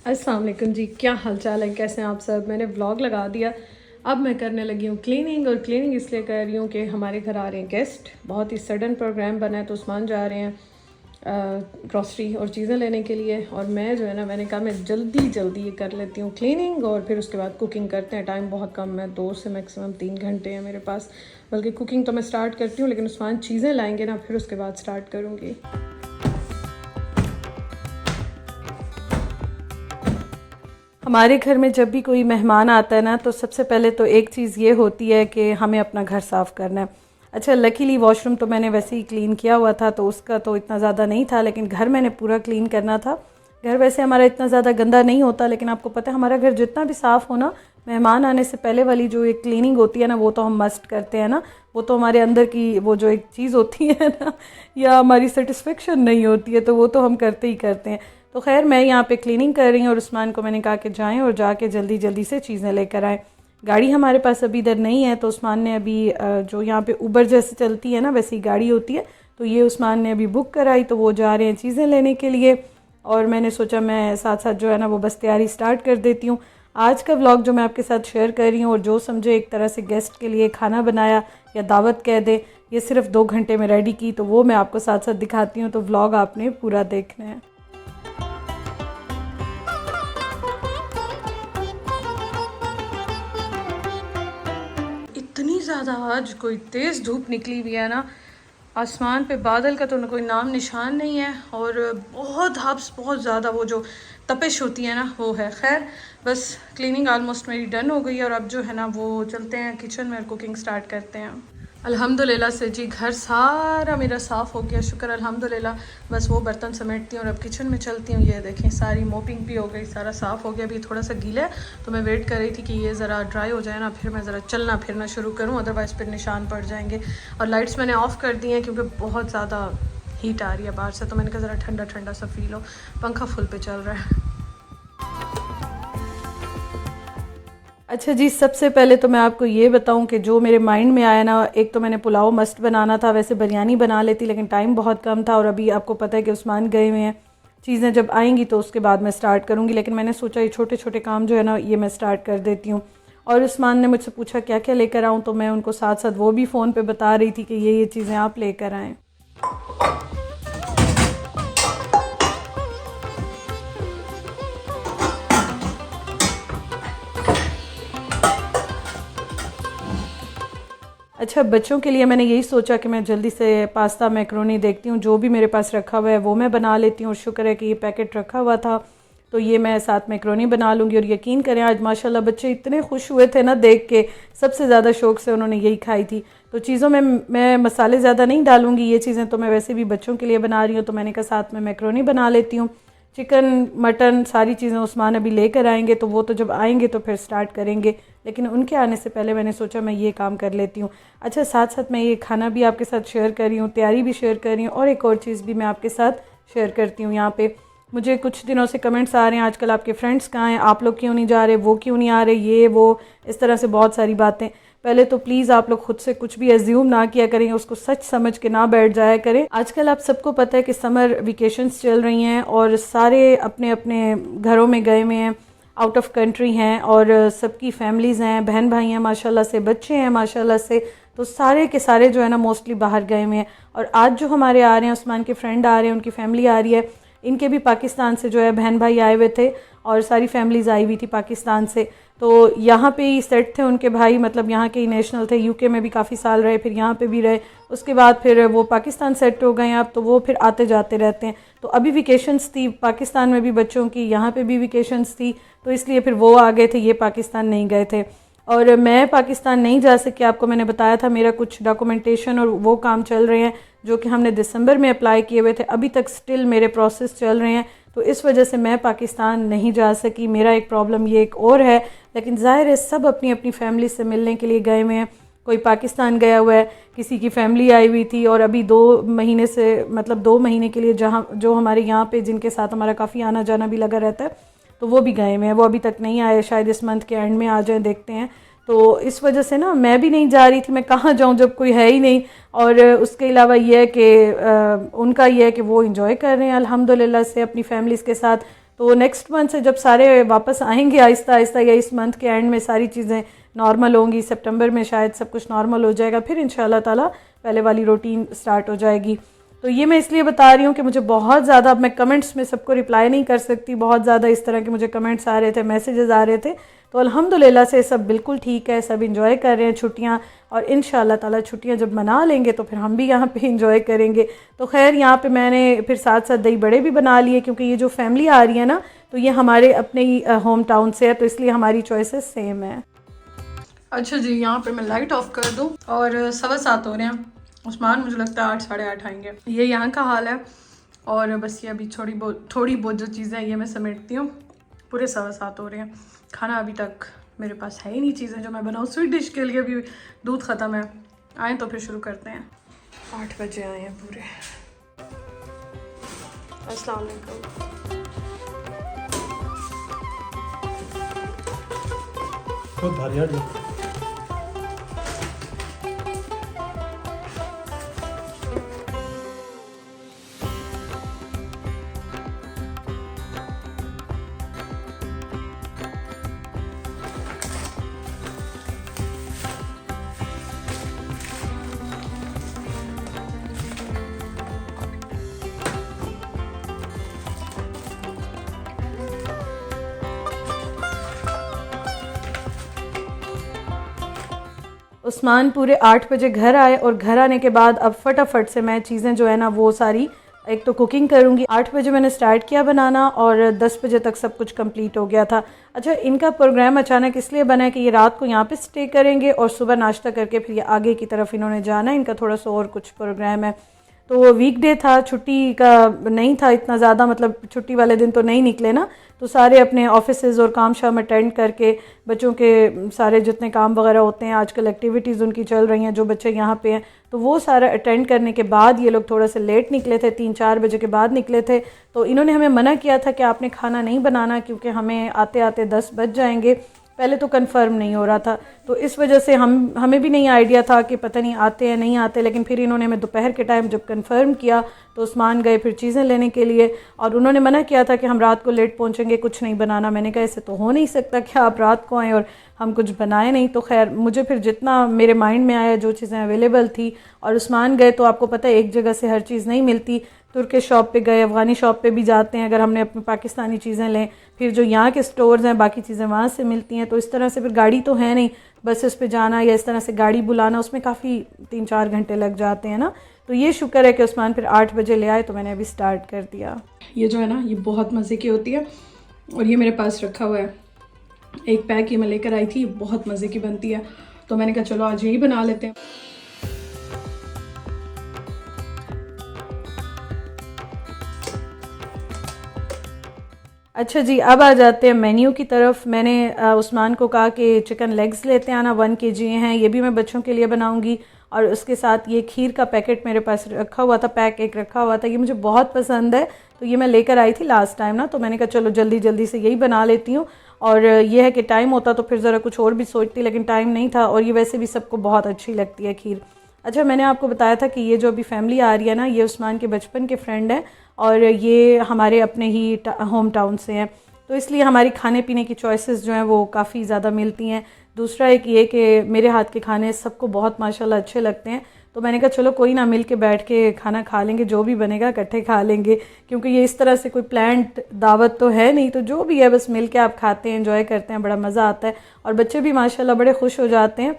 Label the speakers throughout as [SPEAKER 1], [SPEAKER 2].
[SPEAKER 1] अस्सलाम वालेकुम जी, क्या हालचाल है, कैसे हैं आप सब। मैंने व्लॉग लगा दिया। अब मैं करने लगी हूँ क्लीनिंग, और क्लीनिंग इसलिए कर रही हूँ कि हमारे घर आ रहे हैं गेस्ट। बहुत ही सडन प्रोग्राम बना है, तो उस्मान जा रहे हैं ग्रॉसरी और चीज़ें लेने के लिए। और मैं जो है ना, मैंने कहा मैं जल्दी जल्दी ये कर लेती हूँ क्लीनिंग, और फिर उसके बाद कुकिंग करते हैं। टाइम बहुत कम है, 2 से मैक्सिमम 3 घंटे हैं मेरे पास। बल्कि कुकिंग तो मैं स्टार्ट करती हूँ, लेकिन उस्मान चीज़ें लाएंगे ना, फिर उसके बाद स्टार्ट करूँगी। हमारे घर में जब भी कोई मेहमान आता है ना, तो सबसे पहले तो एक चीज़ ये होती है कि हमें अपना घर साफ़ करना है। अच्छा, लकीली वॉशरूम तो मैंने वैसे ही क्लीन किया हुआ था, तो उसका तो इतना ज़्यादा नहीं था, लेकिन घर मैंने पूरा क्लीन करना था। घर वैसे हमारा इतना ज़्यादा गंदा नहीं होता, लेकिन आपको पता है हमारा घर जितना भी साफ़ हो ना, मेहमान आने से पहले वाली जो एक क्लीनिंग होती है ना, वो तो हम मस्ट करते हैं ना। वो तो हमारे अंदर की वो जो एक चीज़ होती है ना, या हमारी सेटिस्फेक्शन नहीं होती है, तो वो तो हम करते ही करते हैं। तो खैर, मैं यहाँ पे क्लीनिंग कर रही हूँ, और उस्मान को मैंने कहा कि जाएं और जाके जल्दी जल्दी से चीज़ें लेकर आएँ। गाड़ी हमारे पास अभी इधर नहीं है, तो उस्मान ने अभी जो यहाँ पे उबर जैसे चलती है ना, वैसी गाड़ी होती है, तो ये उस्मान ने अभी बुक कराई, तो वो जा रहे हैं चीज़ें लेने के लिए। और मैंने सोचा मैं साथ साथ जो है ना, वो बस तैयारी स्टार्ट कर देती हूँ। आज का व्लॉग जो मैं आपके साथ शेयर कर रही हूँ, और जो समझे एक तरह से गेस्ट के लिए खाना बनाया या दावत कह दे, ये सिर्फ 2 घंटे में रेडी की, तो वो मैं आपको साथ साथ दिखाती हूँ। तो व्लॉग आपने पूरा देखना है। इतनी ज़्यादा आज कोई तेज़ धूप निकली हुई है ना, आसमान पे बादल का तो कोई नाम निशान नहीं है, और बहुत हब्स, बहुत ज़्यादा वो जो तपिश होती है ना, वो है। खैर, बस क्लीनिंग ऑलमोस्ट मेरी डन हो गई है, और अब जो है ना, वो चलते हैं किचन में और कुकिंग स्टार्ट करते हैं। अल्हम्दुलिल्लाह से जी, घर सारा मेरा साफ़ हो गया, शुक्र अल्हम्दुलिल्लाह। बस वो बर्तन समेटती हूँ और अब किचन में चलती हूँ। ये देखें, सारी मोपिंग भी हो गई, सारा साफ़ हो गया। अभी थोड़ा सा गीला है, तो मैं वेट कर रही थी कि ये ज़रा ड्राई हो जाए ना, फिर मैं ज़रा चलना फिरना शुरू करूँ, अदरवाइज़ फिर निशान पड़ जाएंगे। और लाइट्स मैंने ऑफ़ कर दी हैं, क्योंकि बहुत ज़्यादा हीट आ रही है बाहर से, तो मैंने कहा ज़रा ठंडा ठंडा सा फील हो। पंखा फुल पे चल रहा है। अच्छा जी, सबसे पहले तो मैं आपको ये बताऊं कि जो मेरे माइंड में आया ना, एक तो मैंने पुलाव मस्त बनाना था। वैसे बिरयानी बना लेती, लेकिन टाइम बहुत कम था, और अभी आपको पता है कि उस्मान गए हुए हैं। चीज़ें जब आएंगी तो उसके बाद मैं स्टार्ट करूँगी, लेकिन मैंने सोचा ये छोटे छोटे काम जो है ना, ये मैं स्टार्ट कर देती हूँ। और उस्मान ने मुझसे पूछा क्या क्या लेकर आऊँ, तो मैं उनको साथ साथ वो भी फ़ोन पर बता रही थी कि ये चीज़ें आप लेकर आएँ। अच्छा, बच्चों के लिए मैंने यही सोचा कि मैं जल्दी से पास्ता मैक्रोनी देखती हूँ, जो भी मेरे पास रखा हुआ है वो मैं बना लेती हूँ। और शुक्र है कि ये पैकेट रखा हुआ था, तो ये मैं साथ मैक्रोनी बना लूँगी। और यकीन करें, आज माशाल्लाह बच्चे इतने खुश हुए थे ना देख के, सबसे ज़्यादा शौक़ से उन्होंने यही खाई थी। तो चीज़ों में मैं मसाले ज़्यादा नहीं डालूँगी, ये चीज़ें तो मैं वैसे भी बच्चों के लिए बना रही हूँ, तो मैंने कहा साथ में मैक्रोनी बना लेती हूँ। चिकन मटन सारी चीज़ें उस्मान अभी लेकर आएंगे, तो वो तो जब आएंगे तो फिर स्टार्ट करेंगे, लेकिन उनके आने से पहले मैंने सोचा मैं ये काम कर लेती हूँ। अच्छा, साथ साथ मैं ये खाना भी आपके साथ शेयर कर रही हूँ, तैयारी भी शेयर कर रही हूँ, और एक और चीज़ भी मैं आपके साथ शेयर करती हूँ। यहाँ पे मुझे कुछ दिनों से कमेंट्स आ रहे हैं, आजकल आपके फ्रेंड्स कहाँ हैं, आप लोग क्यों नहीं जा रहे, वो क्यों नहीं आ रहे, ये वो इस तरह से बहुत सारी बातें। पहले तो प्लीज़ आप लोग खुद से कुछ भी एज्यूम ना किया करें, उसको सच समझ के ना बैठ जाया करें। आजकल आप सबको पता है कि समर वेकेशंस चल रही हैं, और सारे अपने अपने घरों में गए हुए हैं, आउट ऑफ कंट्री हैं, और सबकी फैमिलीज़ हैं, बहन भाई हैं माशाल्लाह से, बच्चे हैं माशाल्लाह से। तो सारे के सारे जो है ना, मोस्टली बाहर गए हुए हैं। और आज जो हमारे आ रहे हैं, उस्मान के फ्रेंड आ रहे हैं, उनकी फैमिली आ रही है। इनके भी पाकिस्तान से जो है बहन भाई आए हुए थे, और सारी फैमिलीज़ आई हुई थी पाकिस्तान से। तो यहाँ पे ही सेट थे उनके भाई, मतलब यहाँ के ही नेशनल थे। यूके में भी काफ़ी साल रहे, फिर यहाँ पे भी रहे, उसके बाद फिर वो पाकिस्तान सेट हो गए हैं अब, तो वो फिर आते जाते रहते हैं। तो अभी वेकेशंस थी पाकिस्तान में भी बच्चों की, यहाँ पे भी वेकेशंस थी, तो इसलिए फिर वो आ गए थे, ये पाकिस्तान नहीं गए थे। और मैं पाकिस्तान नहीं जा सकी, आपको मैंने बताया था मेरा कुछ डॉक्यूमेंटेशन और वो काम चल रहे हैं, जो कि हमने दिसंबर में अप्लाई किए हुए थे, अभी तक स्टिल मेरे प्रोसेस चल रहे हैं। तो इस वजह से मैं पाकिस्तान नहीं जा सकी। मेरा एक प्रॉब्लम ये एक और है, लेकिन ज़ाहिर है सब अपनी अपनी फैमिली से मिलने के लिए गए हुए हैं। कोई पाकिस्तान गया हुआ है, किसी की फैमिली आई हुई थी, और अभी 2 महीने से, मतलब 2 महीने के लिए जहाँ जो हमारे यहाँ पे जिनके साथ हमारा काफ़ी आना जाना भी लगा रहता है, तो वो भी गए हुए हैं। वो अभी तक नहीं आए, शायद इस मंथ के एंड में आ जाए, देखते हैं। तो इस वजह से ना मैं भी नहीं जा रही थी, मैं कहाँ जाऊँ जब कोई है ही नहीं। और उसके अलावा ये है कि उनका ये है कि वो इंजॉय कर रहे हैं अल्हम्दुलिल्लाह से अपनी फैमिलीज़ के साथ। तो नेक्स्ट मंथ से जब सारे वापस आएंगे आहिस्ता आहिस्ता, या इस मंथ के एंड में सारी चीज़ें नॉर्मल होंगी, सितंबर में शायद सब कुछ नॉर्मल हो जाएगा, फिर इंशाल्लाह ताला पहले वाली रूटीन स्टार्ट हो जाएगी। तो ये मैं इसलिए बता रही हूँ कि मुझे बहुत ज़्यादा, अब मैं कमेंट्स में सबको रिप्लाई नहीं कर सकती, बहुत ज़्यादा इस तरह के मुझे कमेंट्स आ रहे थे, मैसेजेस आ रहे थे। तो अल्हम्दुलिल्लाह से सब बिल्कुल ठीक है, सब इंजॉय कर रहे हैं छुट्टियाँ, और इंशाल्लाह ताला छुट्टियाँ जब मना लेंगे तो फिर हम भी यहाँ पे इंजॉय करेंगे। तो खैर यहाँ पे मैंने फिर साथ साथ दही बड़े भी बना लिए, क्योंकि ये जो फैमिली आ रही है ना, तो ये हमारे अपने ही होम टाउन से है, तो इसलिए हमारी चॉइसेस सेम है। अच्छा जी, यहाँ पे मैं लाइट ऑफ कर दूँ, और 7:15 हो रहे हैं। उस्मान मुझे लगता है 8, 8:30 आएंगे। ये यहाँ का हाल है, और बस ये अभी थोड़ी बहुत जो चीज़ें हैं ये मैं समेटती हूँ। पूरे 7:15 हो रहे हैं। खाना अभी तक मेरे पास है ही नहीं, चीज़ें जो मैं बनाऊँ स्वीट डिश के लिए, अभी दूध ख़त्म है। आए तो फिर शुरू करते हैं। 8 बजे आए हैं पूरे। अस्सलाम वालेकुम।
[SPEAKER 2] बहुत भारी है।
[SPEAKER 1] उस्मान पूरे 8 बजे घर आए, और घर आने के बाद अब फटाफट से मैं चीज़ें जो है ना वो सारी, एक तो कुकिंग करूँगी। 8 बजे मैंने स्टार्ट किया बनाना, और 10 बजे तक सब कुछ कंप्लीट हो गया था। अच्छा, इनका प्रोग्राम अचानक इसलिए बना है कि ये रात को यहाँ पे स्टे करेंगे, और सुबह नाश्ता करके फिर ये आगे की तरफ इन्होंने जाना है। इनका थोड़ा सा और कुछ प्रोग्राम है। तो वीकडे था, छुट्टी का नहीं था इतना ज़्यादा, मतलब छुट्टी वाले दिन तो नहीं निकले ना, तो सारे अपने ऑफिसेज़ और काम शाम अटेंड करके, बच्चों के सारे जितने काम वगैरह होते हैं, आजकल एक्टिविटीज़ उनकी चल रही हैं, जो बच्चे यहाँ पे हैं, तो वो सारा अटेंड करने के बाद ये लोग थोड़ा सा लेट निकले थे, 3-4 बजे के बाद निकले थे। तो इन्होंने हमें मना किया था कि आपने खाना नहीं बनाना, क्योंकि हमें आते आते 10 बज जाएंगे। पहले तो कंफर्म नहीं हो रहा था, तो इस वजह से हमें भी नहीं आइडिया था कि पता नहीं आते हैं नहीं आते। लेकिन फिर इन्होंने हमें दोपहर के टाइम जब कंफर्म किया, तो उस्मान गए फिर चीज़ें लेने के लिए, और उन्होंने मना किया था कि हम रात को लेट पहुंचेंगे, कुछ नहीं बनाना। मैंने कहा ऐसे तो हो नहीं सकता कि आप रात को आएँ और हम कुछ बनाए नहीं। तो खैर मुझे फिर जितना मेरे माइंड में आया, जो चीज़ें अवेलेबल थी, और उस्मान गए तो आपको पता है एक जगह से हर चीज़ नहीं मिलती। तुर्की शॉप पे गए, अफ़गानी शॉप पे भी जाते हैं अगर हमने अपनी पाकिस्तानी चीज़ें लें, फिर जो यहाँ के स्टोर्स हैं बाकी चीज़ें वहाँ से मिलती हैं। तो इस तरह से फिर गाड़ी तो है नहीं, बसेस पे जाना या इस तरह से गाड़ी बुलाना, उसमें काफ़ी 3-4 घंटे लग जाते हैं ना। तो ये शुक्र है कि उस्मान फिर 8 बजे ले आए, तो मैंने अभी स्टार्ट कर दिया। ये जो है ना, ये बहुत मज़े की होती है, और ये मेरे पास रखा हुआ है। एक पैक ये मैं लेकर आई थी, बहुत मज़े की बनती है, तो मैंने कहा चलो आज यही बना लेते हैं। अच्छा जी, अब आ जाते हैं मेन्यू की तरफ। मैंने उस्मान को कहा कि चिकन लेग्स लेते आना, 1 kg हैं, ये भी मैं बच्चों के लिए बनाऊंगी। और उसके साथ ये खीर का पैकेट मेरे पास रखा हुआ था, पैक एक रखा हुआ था, ये मुझे बहुत पसंद है, तो ये मैं लेकर आई थी लास्ट टाइम ना, तो मैंने कहा चलो जल्दी जल्दी से यही बना लेती हूँ। और ये है कि टाइम होता तो फिर ज़रा कुछ और भी सोचती, लेकिन टाइम नहीं था, और ये वैसे भी सबको बहुत अच्छी लगती है खीर। अच्छा, मैंने आपको बताया था कि ये जो अभी फैमिली आ रही है ना, ये उस्मान के बचपन के फ्रेंड हैं, और ये हमारे अपने ही होम टाउन से हैं, तो इसलिए हमारी खाने पीने की चॉइसेस जो हैं वो काफ़ी ज़्यादा मिलती हैं। दूसरा एक ये कि मेरे हाथ के खाने सबको बहुत माशाल्लाह अच्छे लगते हैं, तो मैंने कहा चलो कोई ना, मिल के बैठ के खाना खा लेंगे, जो भी बनेगा इकट्ठे खा लेंगे, क्योंकि ये इस तरह से कोई प्लान्ड दावत तो है नहीं, तो जो भी है बस मिल के आप खाते हैं, एंजॉय करते हैं, बड़ा मज़ा आता है। और बच्चे भी माशाल्लाह बड़े खुश हो जाते हैं,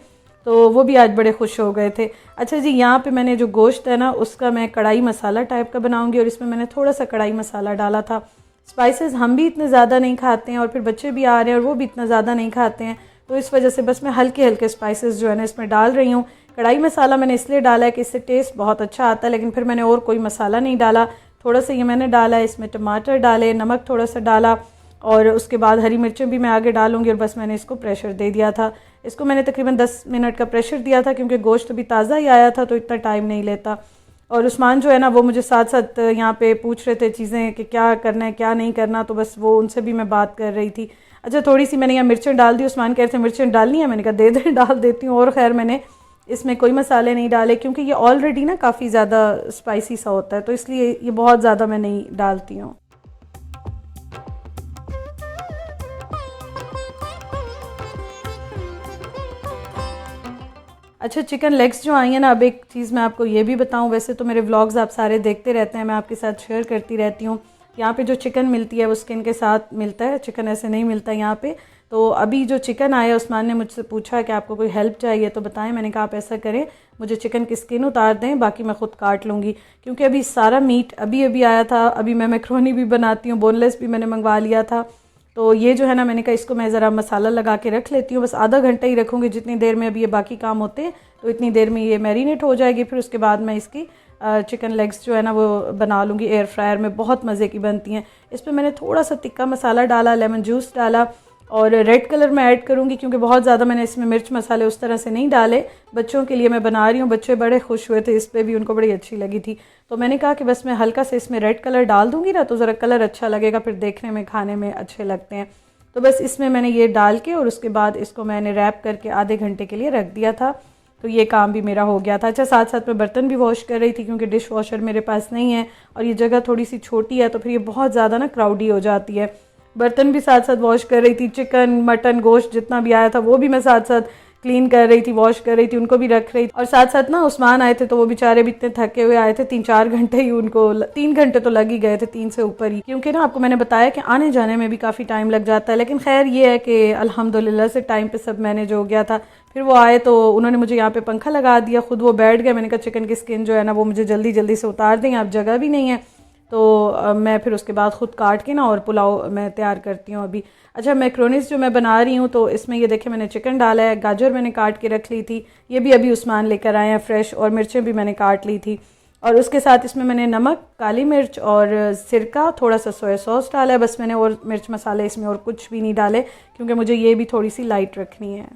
[SPEAKER 1] तो वो भी आज बड़े खुश हो गए थे। अच्छा जी, यहाँ पे मैंने जो गोश्त है ना, उसका मैं कढ़ाई मसाला टाइप का बनाऊंगी, और इसमें मैंने थोड़ा सा कढ़ाई मसाला डाला था। स्पाइसेस हम भी इतने ज़्यादा नहीं खाते हैं, और फिर बच्चे भी आ रहे हैं और वो भी इतना ज़्यादा नहीं खाते हैं, तो इस वजह से बस मैं हल्के हल्के स्पाइसेस जो है ना इसमें डाल रही हूँ। कढ़ाई मसाला मैंने इसलिए डाला है कि इससे टेस्ट बहुत अच्छा आता है, लेकिन फिर मैंने और कोई मसाला नहीं डाला, थोड़ा सा ये मैंने डाला है। इसमें टमाटर डाले, नमक थोड़ा सा डाला, और उसके बाद हरी मिर्चें भी मैं आगे डालूंगी, और बस मैंने इसको प्रेशर दे दिया था। इसको मैंने तकरीबन 10 मिनट का प्रेशर दिया था, क्योंकि गोश्त अभी ताज़ा ही आया था, तो इतना टाइम नहीं लेता। और उस्मान जो है ना, वो मुझे साथ साथ यहाँ पे पूछ रहे थे चीज़ें कि क्या करना है क्या नहीं करना, तो बस वो उनसे भी मैं बात कर रही थी। अच्छा, थोड़ी सी मैंने यहाँ मिर्चें डाल दी, उस्मान कह रहे थे मिर्चें डालनी है, मैंने कहा दे दे डाल देती हूँ। और खैर मैंने इसमें कोई मसाले नहीं डाले, क्योंकि ये ऑलरेडी ना काफ़ी ज़्यादा स्पाइसी सा होता है, तो इसलिए ये बहुत ज़्यादा मैं नहीं डालती हूँ। अच्छा, चिकन लेग्स जो आई हैं ना, अब एक चीज़ मैं आपको ये भी बताऊं, वैसे तो मेरे व्लॉग्स आप सारे देखते रहते हैं, मैं आपके साथ शेयर करती रहती हूँ। यहाँ पे जो चिकन मिलती है वो स्किन के साथ मिलता है, चिकन ऐसे नहीं मिलता यहाँ पे। तो अभी जो चिकन आया, उस्मान ने मुझसे पूछा कि आपको कोई हेल्प चाहिए तो बताएं। मैंने कहा आप ऐसा करें, मुझे चिकन की स्किन उतार दें, बाकी मैं ख़ुद काट लूँगी, क्योंकि अभी सारा मीट अभी अभी आया था। अभी मैं मैक्रोनी भी बनाती हूँ, बोनलेस भी मैंने मंगवा लिया था। तो ये जो है ना, मैंने कहा इसको मैं ज़रा मसाला लगा के रख लेती हूँ, बस आधा घंटा ही रखूँगी, जितनी देर में अभी ये बाकी काम होते हैं तो इतनी देर में ये मैरिनेट हो जाएगी। फिर उसके बाद मैं इसकी चिकन लेग्स जो है ना वो बना लूँगी एयर फ्रायर में, बहुत मज़े की बनती हैं। इस पर मैंने थोड़ा सा तिक्का मसाला डाला, लेमन जूस डाला, और रेड कलर मैं ऐड करूँगी क्योंकि बहुत ज़्यादा मैंने इसमें मिर्च मसाले उस तरह से नहीं डाले। बच्चों के लिए मैं बना रही हूँ, बच्चे बड़े खुश हुए थे इस पर भी, उनको बड़ी अच्छी लगी थी। तो मैंने कहा कि बस मैं हल्का से इसमें रेड कलर डाल दूँगी ना, तो ज़रा कलर अच्छा लगेगा, फिर देखने में खाने में अच्छे लगते हैं। तो बस इसमें मैंने ये डाल के और उसके बाद इसको मैंने रैप करके आधे घंटे के लिए रख दिया था। तो ये काम भी मेरा हो गया था। अच्छा, साथ साथ मैं बर्तन भी वॉश कर रही थी क्योंकि डिश वॉशर मेरे पास नहीं है और ये जगह थोड़ी सी छोटी है, तो फिर ये बहुत ज़्यादा ना क्राउडी हो जाती है। बर्तन भी साथ साथ वॉश कर रही थी, चिकन मटन गोश्त जितना भी आया था वो भी मैं साथ साथ क्लीन कर रही थी, वॉश कर रही थी, उनको भी रख रही थी। और साथ साथ ना उस्मान आए थे तो वो बेचारे भी इतने थके हुए आए थे, 3-4 घंटे ही उनको, 3 घंटे तो लग ही गए थे, 3 से ऊपर ही, क्योंकि ना आपको मैंने बताया कि आने जाने में भी काफ़ी टाइम लग जाता है। लेकिन खैर ये है कि अल्हम्दुलिल्लाह से टाइम पे सब मैनेज हो गया था। फिर वो आए तो उन्होंने मुझे यहाँ पे पंखा लगा दिया, खुद वो बैठ गए। मैंने कहा चिकन की स्किन जो है ना वो मुझे जल्दी जल्दी से उतार दें, आप जगह भी नहीं है। तो मैं फिर उसके बाद ख़ुद काट के ना और पुलाव मैं तैयार करती हूँ अभी। अच्छा, मैक्रोनीस जो मैं बना रही हूँ तो इसमें ये देखें मैंने चिकन डाला है, गाजर मैंने काट के रख ली थी, ये भी अभी उस्मान लेकर आए हैं फ्रेश, और मिर्चें भी मैंने काट ली थी। और उसके साथ इसमें मैंने नमक, काली मिर्च और सिरका, थोड़ा सा सोया सॉस डाला है, बस मैंने और मिर्च मसाले इसमें और कुछ भी नहीं डाले क्योंकि मुझे ये भी थोड़ी सी लाइट रखनी है।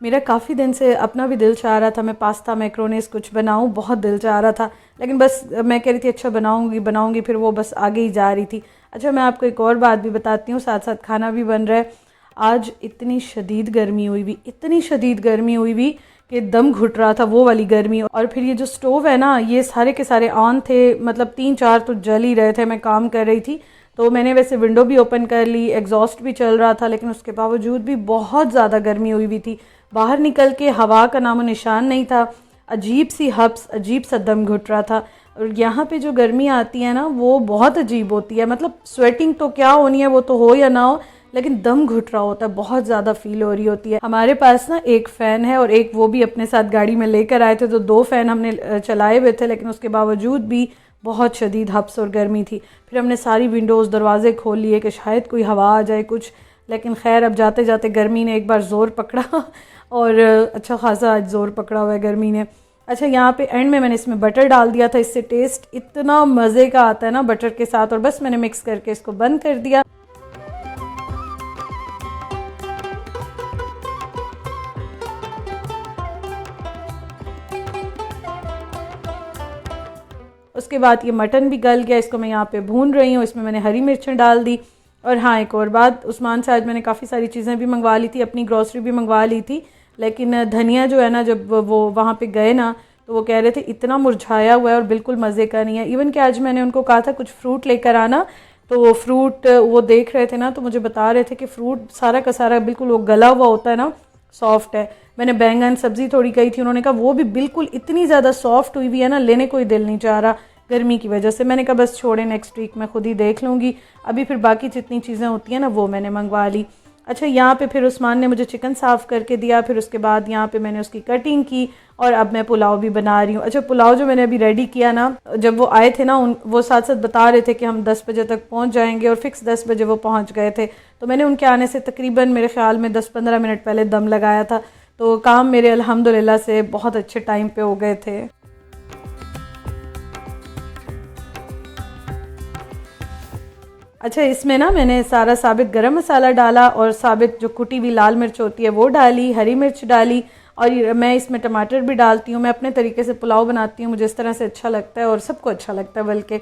[SPEAKER 1] मेरा काफ़ी दिन से अपना भी दिल चाह रहा था मैं पास्ता मैक्रोनीस कुछ बनाऊं, बहुत दिल चाह रहा था, लेकिन बस मैं कह रही थी अच्छा बनाऊंगी, फिर वो बस आगे ही जा रही थी। अच्छा, मैं आपको एक और बात भी बताती हूँ, साथ साथ खाना भी बन रहा है। आज इतनी शदीद गर्मी हुई हुई, इतनी शदीद गर्मी हुई हुई कि दम घुट रहा था, वो वाली गर्मी। और फिर ये जो स्टोव है ना, ये सारे के सारे ऑन थे, मतलब 3-4 तो जल ही रहे थे। मैं काम कर रही थी तो मैंने वैसे विंडो भी ओपन कर ली, एग्जॉस्ट भी चल रहा था, लेकिन उसके बावजूद भी बहुत ज़्यादा गर्मी हुई हुई थी। बाहर निकल के हवा का नामो निशान नहीं था, अजीब सी हब्स, अजीब सा दम घुट रहा था। और यहाँ पे जो गर्मी आती है ना वो बहुत अजीब होती है, मतलब स्वेटिंग तो क्या होनी है वो तो हो या ना हो, लेकिन दम घुट रहा होता है, बहुत ज़्यादा फील हो रही होती है। हमारे पास ना एक फ़ैन है और एक वो भी अपने साथ गाड़ी में लेकर आए थे, तो 2 फ़ैन हमने चलाए हुए थे, लेकिन उसके बावजूद भी बहुत शदीद हब्स और गर्मी थी। फिर हमने सारी विंडोज़ दरवाजे खोल लिए कि शायद कोई हवा आ जाए कुछ, लेकिन खैर अब जाते जाते गर्मी ने एक बार ज़ोर पकड़ा और अच्छा खासा आज ज़ोर पकड़ा हुआ है गर्मी ने। अच्छा, यहाँ पे एंड में मैंने इसमें बटर डाल दिया था, इससे टेस्ट इतना मज़े का आता है ना बटर के साथ, और बस मैंने मिक्स करके इसको बंद कर दिया। उसके बाद ये मटन भी गल गया, इसको मैं यहाँ पे भून रही हूँ, इसमें मैंने हरी मिर्चें डाल दी। और हाँ, एक और बात, उस्मान से आज मैंने काफ़ी सारी चीज़ें भी मंगवा ली थी, अपनी ग्रॉसरी भी मंगवा ली थी, लेकिन धनिया जो है ना, जब वो वहाँ पे गए ना तो वो कह रहे थे इतना मुरझाया हुआ है और बिल्कुल मज़े का नहीं है। इवन कि आज मैंने उनको कहा था कुछ फ्रूट लेकर आना, तो वो फ्रूट वो देख रहे थे ना, तो मुझे बता रहे थे कि फ्रूट सारा का सारा बिल्कुल वो गला हुआ होता है ना, सॉफ्ट है। मैंने बैंगन सब्ज़ी थोड़ी कही थी, उन्होंने कहा वो भी बिल्कुल इतनी ज़्यादा सॉफ्ट हुई हुई है ना, लेने कोई दिल नहीं चाह रहा गर्मी की वजह से। मैंने कहा बस छोड़े, नेक्स्ट वीक मैं खुद ही देख लूँगी, अभी फिर बाकी जितनी चीज़ें होती हैं ना वो मैंने मंगवा ली। अच्छा, यहाँ पे फिर उस्मान ने मुझे चिकन साफ़ करके दिया, फिर उसके बाद यहाँ पे मैंने उसकी कटिंग की और अब मैं पुलाव भी बना रही हूँ। अच्छा, पुलाव जो मैंने अभी रेडी किया ना, जब वो आए थे ना वो साथ साथ बता रहे थे कि हम 10 बजे तक पहुँच जाएंगे, और फिक्स 10 बजे वो पहुँच गए थे। तो मैंने उनके आने से तकरीबन मेरे ख्याल में 10-15 मिनट पहले दम लगाया था, तो काम मेरे अल्हम्दुलिल्लाह से बहुत अच्छे टाइम पे हो गए थे। अच्छा, इसमें ना मैंने सारा साबित गरम मसाला डाला और साबित जो कुटी हुई लाल मिर्च होती है वो डाली, हरी मिर्च डाली, और मैं इसमें टमाटर भी डालती हूँ। मैं अपने तरीके से पुलाव बनाती हूँ, मुझे इस तरह से अच्छा लगता है और सबको अच्छा लगता है बल्कि।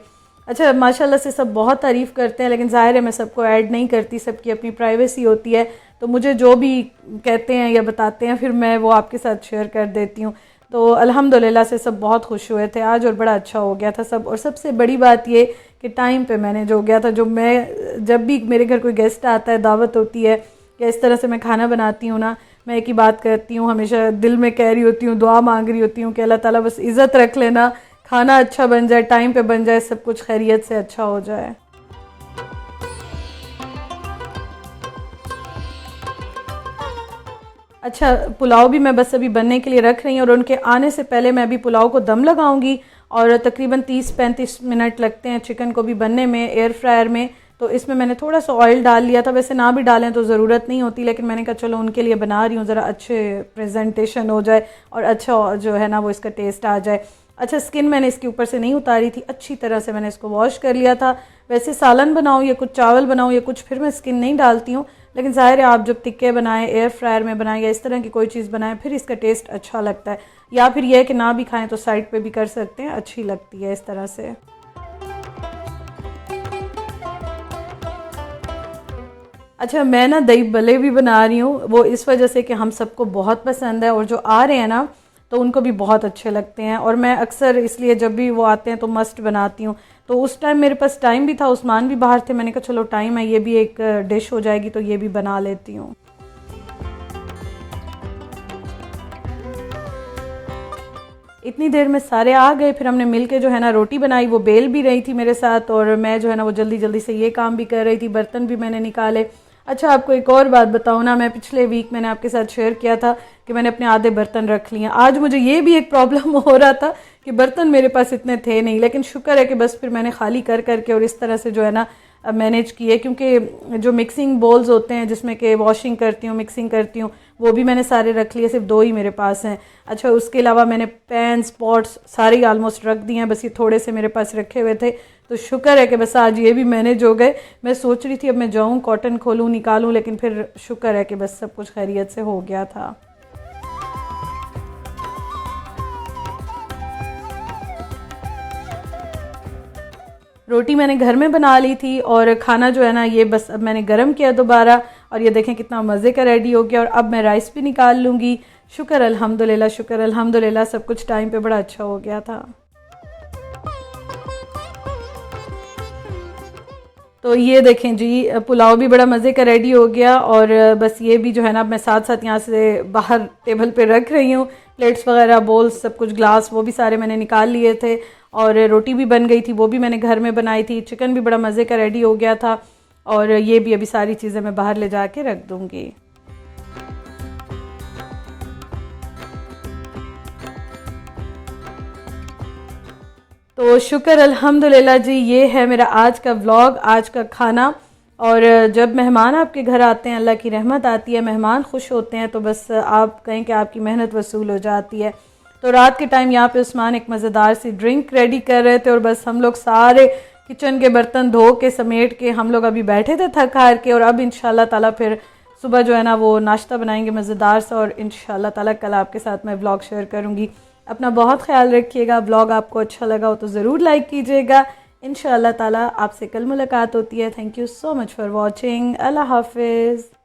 [SPEAKER 1] अच्छा, माशाल्लाह से सब बहुत तारीफ़ करते हैं, लेकिन ज़ाहिर है मैं सबको ऐड नहीं करती, सबकी अपनी प्राइवेसी होती है, तो मुझे जो भी कहते हैं या बताते हैं फिर मैं वो आपके साथ शेयर कर देती हूँ। तो अल्हम्दुलिल्लाह से सब बहुत खुश हुए थे आज और बड़ा अच्छा हो गया था सब। और सबसे बड़ी बात ये कि टाइम पे मैनेज हो गया था। जो मैं जब भी मेरे घर कोई गेस्ट आता है, दावत होती है, कि इस तरह से मैं खाना बनाती हूँ ना, मैं एक ही बात करती हूँ, हमेशा दिल में कह रही होती हूँ, दुआ मांग रही होती हूँ कि अल्लाह ताला बस इज़्ज़त रख लेना, खाना अच्छा बन जाए, टाइम पे बन जाए, सब कुछ खैरियत से अच्छा हो जाए। अच्छा, पुलाव भी मैं बस अभी बनने के लिए रख रही हूँ और उनके आने से पहले मैं अभी पुलाव को दम लगाऊंगी और तकरीबन 30-35 मिनट लगते हैं चिकन को भी बनने में एयर फ्रायर में। तो इसमें मैंने थोड़ा सा ऑयल डाल लिया था, वैसे ना भी डालें तो ज़रूरत नहीं होती, लेकिन मैंने कहा चलो उनके लिए बना रही हूँ, ज़रा अच्छे प्रेजेंटेशन हो जाए और अच्छा जो है ना वो इसका टेस्ट आ जाए। अच्छा, स्किन मैंने इसके ऊपर से नहीं उतारी थी, अच्छी तरह से मैंने इसको वॉश कर लिया था। वैसे सालन बनाऊँ या कुछ चावल बनाऊँ या कुछ, फिर मैं स्किन नहीं डालती हूँ, लेकिन ज़ाहिर है आप जब टिक्के बनाएं, एयर फ्रायर में बनाएं या इस तरह की कोई चीज़ बनाएं, फिर इसका टेस्ट अच्छा लगता है। या फिर यह है कि ना भी खाएं तो साइड पे भी कर सकते हैं, अच्छी लगती है इस तरह से। अच्छा, मैं ना दही भल्ले भी बना रही हूँ, वो इस वजह से कि हम सबको बहुत पसंद है और जो आ रहे हैं ना तो उनको भी बहुत अच्छे लगते हैं, और मैं अक्सर इसलिए जब भी वो आते हैं तो मस्ट बनाती हूँ। तो उस टाइम मेरे पास टाइम भी था, उस्मान भी बाहर थे, मैंने कहा चलो टाइम है, ये भी एक डिश हो जाएगी तो ये भी बना लेती हूँ। इतनी देर में सारे आ गए, फिर हमने मिल के जो है ना रोटी बनाई, वो बेल भी रही थी मेरे साथ और मैं जो है ना वो जल्दी जल्दी से ये काम भी कर रही थी, बर्तन भी मैंने निकाले। अच्छा, आपको एक और बात बताऊँ ना, मैं पिछले वीक मैंने आपके साथ शेयर किया था कि मैंने अपने आधे बर्तन रख लिए। आज मुझे ये भी एक प्रॉब्लम हो रहा था कि बर्तन मेरे पास इतने थे नहीं, लेकिन शुक्र है कि बस फिर मैंने खाली कर करके और इस तरह से जो है ना मैनेज किए, क्योंकि जो मिक्सिंग बोल्स होते हैं जिसमें कि वॉशिंग करती हूँ, मिक्सिंग करती हूँ, वो भी मैंने सारे रख लिए, सिर्फ 2 ही मेरे पास हैं। अच्छा, उसके अलावा मैंने पैन्स पॉट्स सारे ही ऑलमोस्ट रख दिए हैं, बस ये थोड़े से मेरे पास रखे हुए थे, तो शुक्र है कि बस आज ये भी मैनेज हो गए। मैं सोच रही थी अब मैं जाऊँ कॉटन खोलूँ निकालूँ, लेकिन फिर शुक्र है कि बस सब कुछ खैरियत से हो गया था। रोटी मैंने घर में बना ली थी और खाना जो है ना ये बस अब मैंने गरम किया दोबारा, और ये देखें कितना मज़े का रेडी हो गया। और अब मैं राइस भी निकाल लूँगी। शुक्र अल्हम्दुलिल्लाह, शुक्र अल्हम्दुलिल्लाह, सब कुछ टाइम पे बड़ा अच्छा हो गया था। तो ये देखें जी, पुलाव भी बड़ा मज़े का रेडी हो गया, और बस ये भी जो है ना मैं साथ साथ यहाँ से बाहर टेबल पे रख रही हूँ। प्लेट्स वगैरह, बोल्स, सब कुछ, ग्लास, वो भी सारे मैंने निकाल लिए थे, और रोटी भी बन गई थी, वो भी मैंने घर में बनाई थी। चिकन भी बड़ा मज़े का रेडी हो गया था, और ये भी अभी सारी चीज़ें मैं बाहर ले जा के रख दूँगी। तो शुक्र अल्हम्दुलिल्लाह जी, ये है मेरा आज का व्लॉग, आज का खाना। और जब मेहमान आपके घर आते हैं, अल्लाह की रहमत आती है, मेहमान खुश होते हैं, तो बस आप कहें कि आपकी मेहनत वसूल हो जाती है। तो रात के टाइम यहाँ पे उस्मान एक मज़ेदार सी ड्रिंक रेडी कर रहे थे, और बस हम लोग सारे किचन के बर्तन धो के समेट के हम लोग अभी बैठे थे थक हार के, और अब इंशाल्लाह ताला फिर सुबह जो है ना वो नाश्ता बनाएंगे मज़ेदार सा, और इंशाल्लाह ताला कल आपके साथ मैं व्लॉग शेयर करूँगी। अपना बहुत ख्याल रखिएगा। व्लॉग आपको अच्छा लगा हो तो ज़रूर लाइक कीजिएगा। इंशाअल्लाह ताला आपसे कल मुलाकात होती है। Thank you so much for watching. Allah हाफिज़।